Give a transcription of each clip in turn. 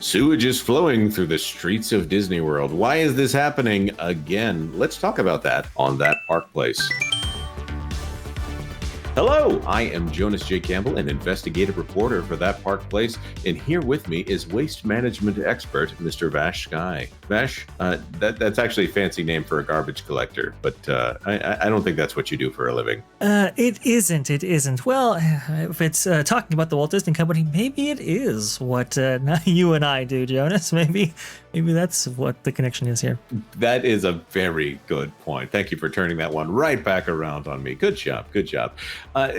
Sewage is flowing through the streets of Disney World. Why is this happening again? Let's talk about that on That Park Place. Hello, I am Jonas J. Campbell, an investigative reporter for That Park Place, and here with me is waste management expert, Mr. VashSky. Vash, that's actually a fancy name for a garbage collector, but I don't think that's what you do for a living. It isn't. Well, if it's talking about the Walt Disney Company, maybe it is what you and I do, Jonas. Maybe that's what the connection is here. That is a very good point. Thank you for turning that one right back around on me. Good job.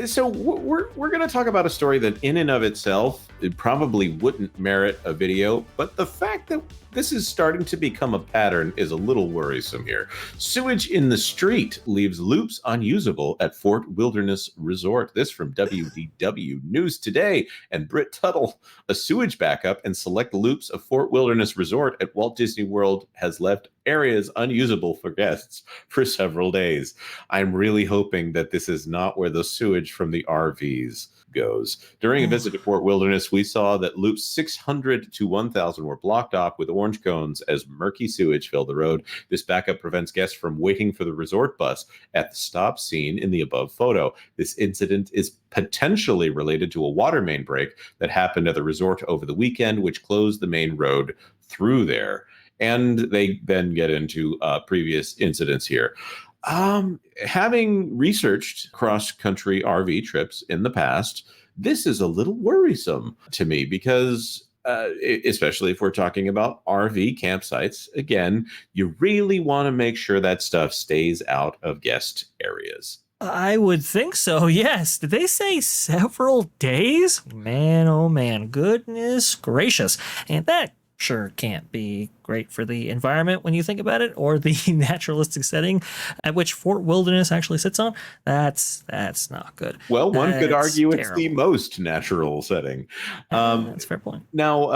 So we're going to talk about a story that in and of itself, it probably wouldn't merit a video, but the fact that this is starting to become a pattern is a little worrisome here. Sewage in the street leaves loops unusable at Fort Wilderness Resort. This from WDW News Today and Britt Tuttle. A sewage backup and select loops of Fort Wilderness Resort at Walt Disney World has left areas unusable for guests for several days. I'm really hoping that this is not where the sewage from the RVs goes. During a visit to Fort Wilderness, we saw that loops 600 to 1,000 were blocked off with orange cones as murky sewage filled the road. This backup prevents guests from waiting for the resort bus at the stop seen in the above photo. This incident is potentially related to a water main break that happened at the resort over the weekend, which closed the main road through there. And they then get into previous incidents here. Having researched cross-country RV trips in the past, this is a little worrisome to me because especially if we're talking about RV campsites, again, you really want to make sure that stuff stays out of guest areas. I would think so, yes. Did they say several days? Man, oh man, goodness gracious. And that sure can't be great for the environment when you think about it, or the naturalistic setting at which Fort Wilderness actually sits on. That's not good. Well, one could argue terrible. It's the most natural setting. That's a fair point. Now,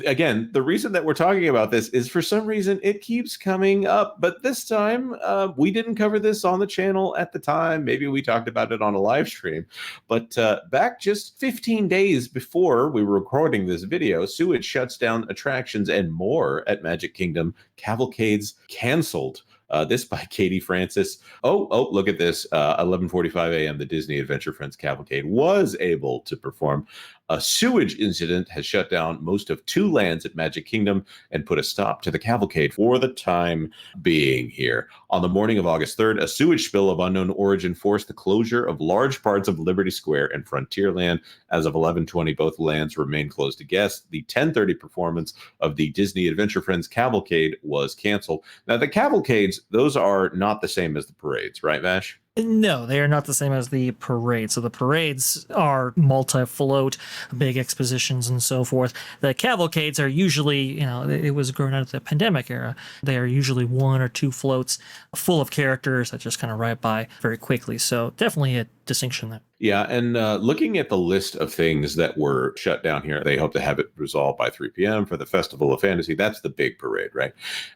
again, the reason that we're talking about this is for some reason it keeps coming up, but this time we didn't cover this on the channel at the time. Maybe we talked about it on a live stream, but back just 15 days before we were recording this video, sewage shuts down attractions and more at Magic Kingdom. Cavalcades canceled. This by Katie Francis. Oh, look at this. 11:45 a.m. The Disney Adventure Friends Cavalcade was able to perform. A sewage incident has shut down most of two lands at Magic Kingdom and put a stop to the cavalcade for the time being here. On the morning of August 3rd, a sewage spill of unknown origin forced the closure of large parts of Liberty Square and Frontierland. As of 11:20, both lands remain closed to guests. The 10:30 performance of the Disney Adventure Friends Cavalcade was canceled. Now, the cavalcades, those are not the same as the parades, right, Vash? No, they are not the same as the parade. So the parades are multi-float, big expositions and so forth. The cavalcades are usually, it was growing out of the pandemic era. They are usually one or two floats full of characters that just kind of ride by very quickly. So definitely a distinction there. Yeah, and looking at the list of things that were shut down here, they hope to have it resolved by 3 p.m. for the Festival of Fantasy. That's the big parade, right?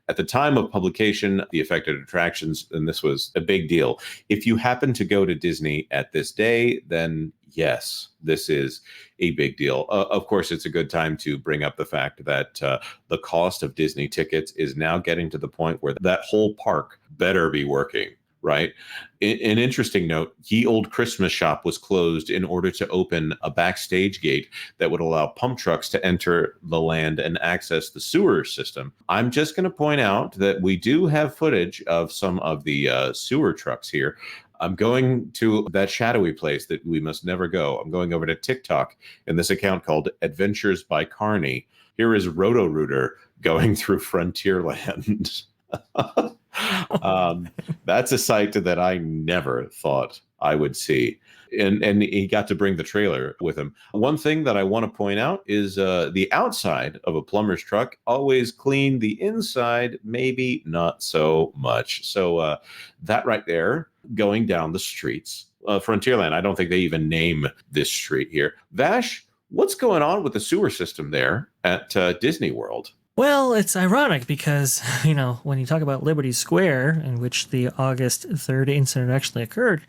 At the time of publication, the affected attractions, and this was a big deal. If you happen to go to Disney at this day, then yes, this is a big deal. Of course, it's a good time to bring up the fact that the cost of Disney tickets is now getting to the point where that whole park better be working. Right. An interesting note, Ye Old Christmas Shop was closed in order to open a backstage gate that would allow pump trucks to enter the land and access the sewer system. I'm just going to point out that we do have footage of some of the sewer trucks here. I'm going to that shadowy place that we must never go. I'm going over to TikTok in this account called Adventures by Carney. Here is Roto-Rooter going through Frontierland. That's a sight that I never thought I would see. And he got to bring the trailer with him. One thing that I want to point out is the outside of a plumber's truck, always clean. The inside, maybe not so much. So that right there, going down the streets. Frontierland, I don't think they even name this street here. Vash, what's going on with the sewer system there at Disney World? Well, it's ironic because, when you talk about Liberty Square, in which the August 3rd incident actually occurred,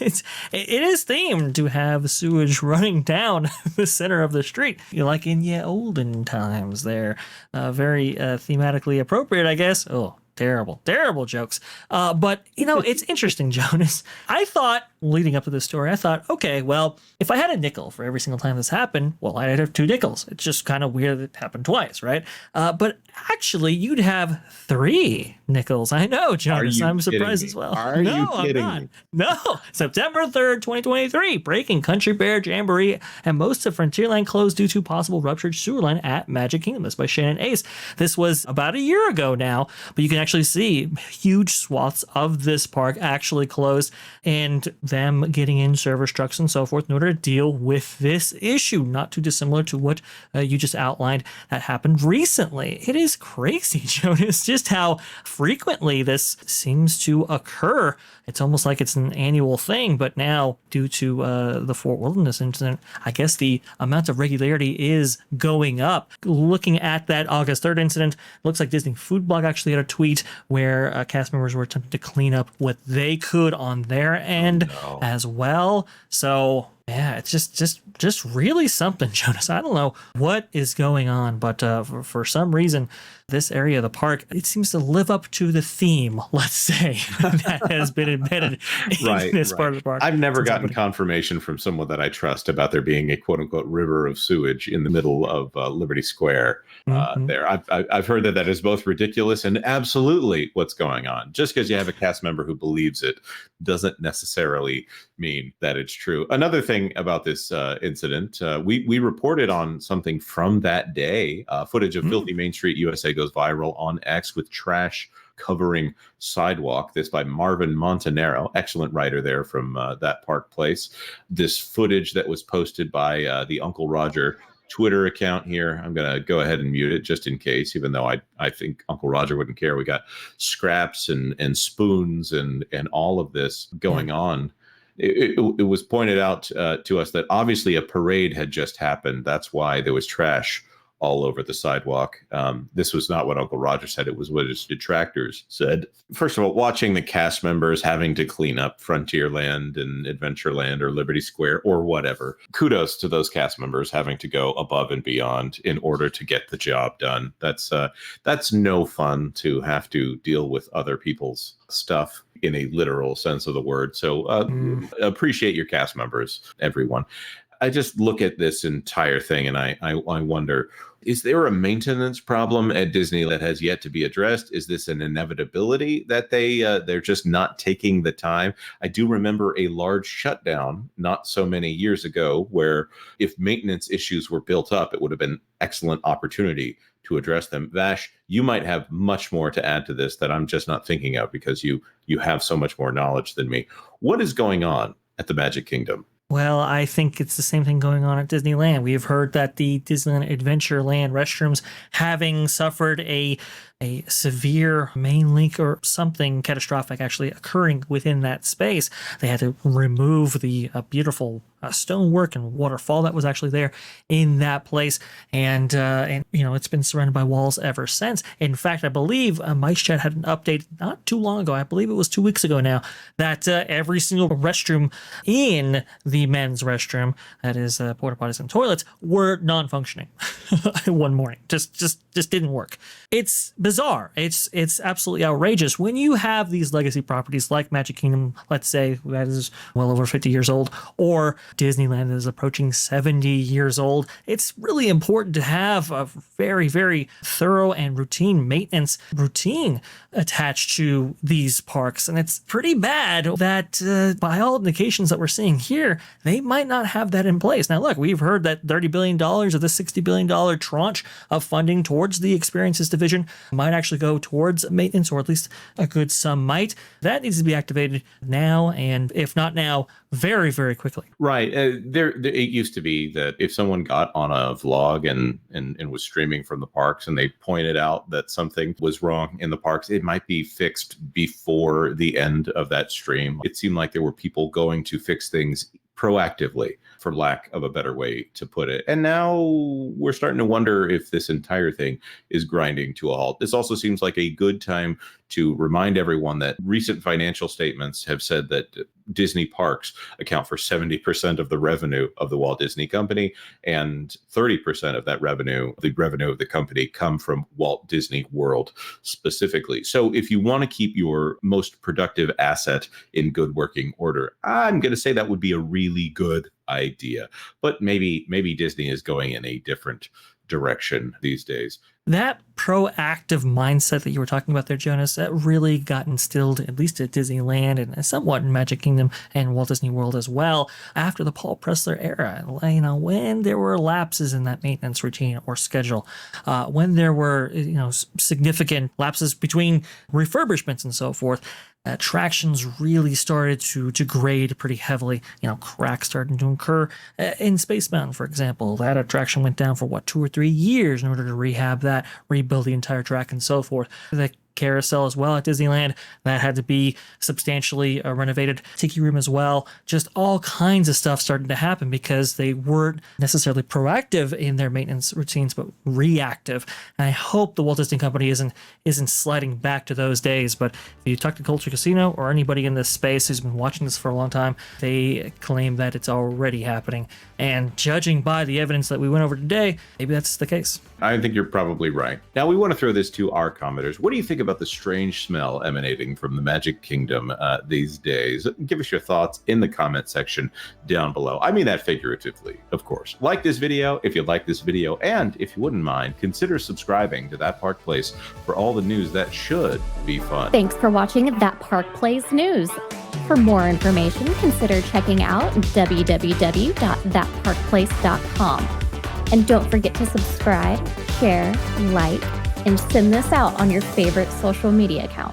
it is themed to have sewage running down the center of the street, like in olden times there. Very thematically appropriate, I guess. Oh, terrible jokes. But, it's interesting, Jonas. I thought, leading up to this story, I thought, okay, well, if I had a nickel for every single time this happened, well, I'd have 2 nickels. It's just kind of weird that it happened twice, right? But actually, you'd have 3 nickels. I know, Jonas. I'm surprised as well. Are you kidding me? No, September 3rd, 2023, breaking Country Bear Jamboree and most of Frontierland closed due to possible ruptured sewer line at Magic Kingdom. This by Shannon Ace. This was about a year ago now, but you can actually see huge swaths of this park actually closed and them getting in service trucks and so forth in order to deal with this issue, not too dissimilar to what you just outlined that happened recently. It is crazy, Jonas, just how frequently this seems to occur. It's almost like it's an annual thing, but now due to the Fort Wilderness incident, I guess the amount of regularity is going up. Looking at that August 3rd incident, looks like Disney Food Blog actually had a tweet where cast members were attempting to clean up what they could on their end as well. So yeah, it's just really something, Jonas. I don't know what is going on, but for some reason, this area of the park, it seems to live up to the theme, let's say, that has been embedded in this part of the park. I've never gotten confirmation from someone that I trust about there being a quote-unquote river of sewage in the middle of Liberty Square there. I've heard that is both ridiculous and absolutely what's going on. Just because you have a cast member who believes it doesn't necessarily mean that it's true. Another thing about this incident, we reported on something from that day. Footage of Filthy Main Street USA goes viral on X with trash covering sidewalk. This by Marvin Montanaro, excellent writer there from that park place. This footage that was posted by the Uncle Roger Twitter account here. I'm going to go ahead and mute it just in case, even though I think Uncle Roger wouldn't care. We got scraps and spoons and all of this going on. It was pointed out to us that obviously a parade had just happened. That's why there was trash all over the sidewalk. This was not what Uncle Roger said. It was what his detractors said. First of all, watching the cast members having to clean up Frontierland and Adventureland or Liberty Square or whatever. Kudos to those cast members having to go above and beyond in order to get the job done. That's no fun to have to deal with other people's stuff in a literal sense of the word. So appreciate your cast members, everyone. I just look at this entire thing and I wonder, is there a maintenance problem at Disney that has yet to be addressed? Is this an inevitability that they're just not taking the time? I do remember a large shutdown not so many years ago where if maintenance issues were built up, it would have been excellent opportunity to address them. Vash, you might have much more to add to this that I'm just not thinking of because you have so much more knowledge than me. What is going on at the Magic Kingdom? Well, I think it's the same thing going on at Disneyland. We've heard that the Disneyland Adventureland restrooms having suffered a severe main leak or something catastrophic actually occurring within that space. They had to remove the beautiful stonework and waterfall that was actually there in that place. And it's been surrounded by walls ever since. In fact, I believe Mike's Chat had an update not too long ago. I believe it was 2 weeks ago now that every single restroom in the men's restroom, that is porta potties and toilets, were non-functioning one morning. Just didn't work. It's bizarre. It's absolutely outrageous when you have these legacy properties like Magic Kingdom, let's say that is well over 50 years old, or Disneyland is approaching 70 years old. It's really important to have a very, very thorough and routine maintenance routine attached to these parks. And it's pretty bad that by all indications that we're seeing here, they might not have that in place. Now, look, we've heard that $30 billion of the $60 billion tranche of funding towards the experiences division might actually go towards maintenance, or at least a good sum might. That needs to be activated now, and if not now, very, very quickly. Right. It used to be that if someone got on a vlog and was streaming from the parks and they pointed out that something was wrong in the parks, it might be fixed before the end of that stream. It seemed like there were people going to fix things proactively, for lack of a better way to put it. And now we're starting to wonder if this entire thing is grinding to a halt. This also seems like a good time to remind everyone that recent financial statements have said that Disney parks account for 70% of the revenue of the Walt Disney Company, and 30% of that revenue, the revenue of the company, come from Walt Disney World specifically. So if you want to keep your most productive asset in good working order, I'm going to say that would be a really good idea. But maybe Disney is going in a different direction these days. That proactive mindset that you were talking about there, Jonas, that really got instilled, at least at Disneyland and somewhat in Magic Kingdom and Walt Disney World as well, after the Paul Pressler era. When there were lapses in that maintenance routine or schedule, when there were, significant lapses between refurbishments and so forth, attractions really started to degrade pretty heavily. Cracks started to occur in Space Mountain, for example. That attraction went down for 2 or 3 years in order to rehab that, rebuild the entire track, and so forth. The carousel as well at Disneyland, that had to be substantially renovated. Tiki Room as well. Just all kinds of stuff started to happen because they weren't necessarily proactive in their maintenance routines, but reactive. And I hope the Walt Disney Company isn't sliding back to those days. But if you talk to Culture Casino or anybody in this space who's been watching this for a long time, they claim that it's already happening. And judging by the evidence that we went over today, maybe that's the case. I think you're probably right. Now, we want to throw this to our commenters. What do you think about the strange smell emanating from the Magic Kingdom these days? Give us your thoughts in the comment section down below. I mean that figuratively, of course. Like this video if you like this video, and if you wouldn't mind, consider subscribing to That Park Place for all the news that should be fun. Thanks for watching That Park Place News. For more information, consider checking out www.thatparkplace.com. And don't forget to subscribe, share, like, and send this out on your favorite social media account.